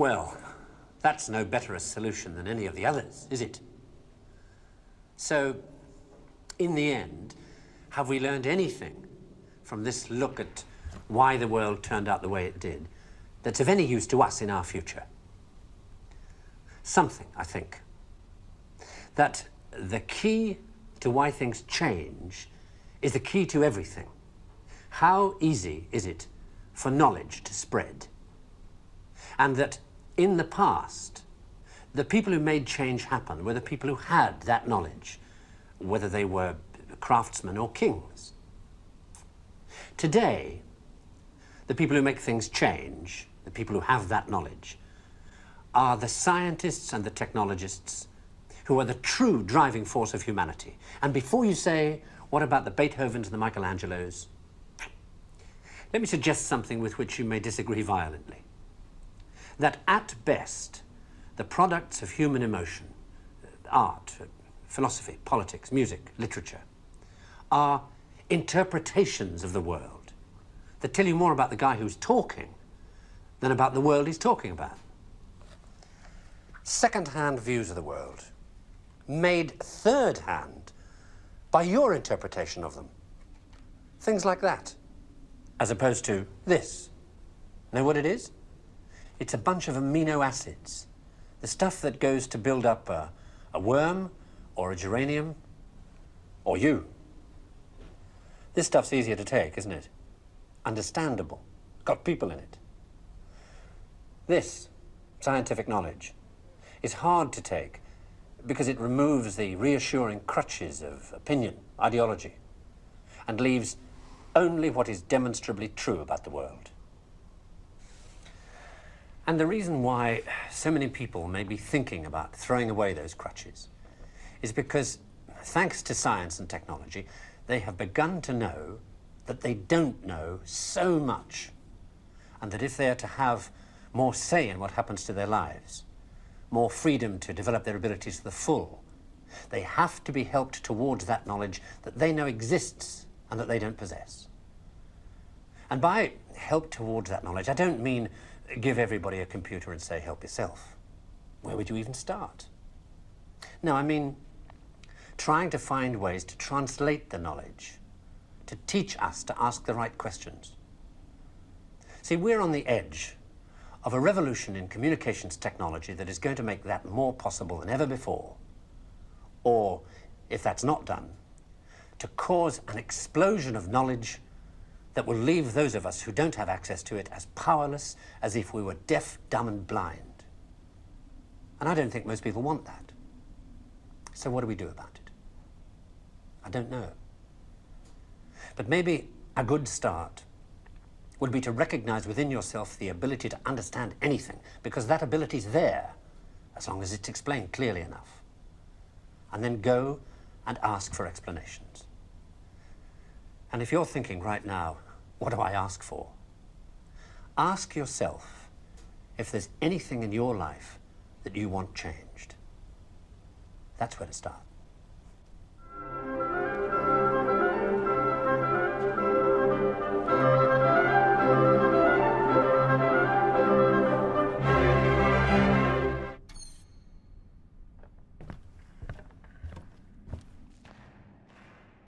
Well, that's no better a solution than any of the others, is it? So, in the end, have we learned anything from this look at why the world turned out the way it did that's of any use to us in our future? Something, I think. That the key to why things change is the key to everything. How easy is it for knowledge to spread? And that in the past, the people who made change happen were the people who had that knowledge, whether they were craftsmen or kings. Today, the people who make things change, the people who have that knowledge, are the scientists and the technologists who are the true driving force of humanity. And before you say, what about the Beethovens and the Michelangelos? Let me suggest something with which you may disagree violently. That at best, the products of human emotion, art, philosophy, politics, music, literature, are interpretations of the world that tell you more about the guy who's talking than about the world he's talking about. Second-hand views of the world, made third-hand by your interpretation of them. Things like that, as opposed to this. Know what it is? It's a bunch of amino acids, the stuff that goes to build up a worm or a geranium or you. This stuff's easier to take, isn't it? Understandable, got people in it. This, scientific knowledge, is hard to take because it removes the reassuring crutches of opinion, ideology, and leaves only what is demonstrably true about the world. And the reason why so many people may be thinking about throwing away those crutches is because, thanks to science and technology, they have begun to know that they don't know so much, and that if they are to have more say in what happens to their lives, more freedom to develop their abilities to the full, they have to be helped towards that knowledge that they know exists and that they don't possess. And by help towards that knowledge, I don't mean give everybody a computer and say, help yourself. Where would you even start? No, I mean trying to find ways to translate the knowledge, to teach us to ask the right questions. See, we're on the edge of a revolution in communications technology that is going to make that more possible than ever before. Or, if that's not done, to cause an explosion of knowledge that will leave those of us who don't have access to it as powerless as if we were deaf, dumb, and blind. And I don't think most people want that. So what do we do about it? I don't know. But maybe a good start would be to recognize within yourself the ability to understand anything, because that ability's there, as long as it's explained clearly enough. And then go and ask for explanations. And if you're thinking right now, what do I ask for? Ask yourself if there's anything in your life that you want changed. That's where to start.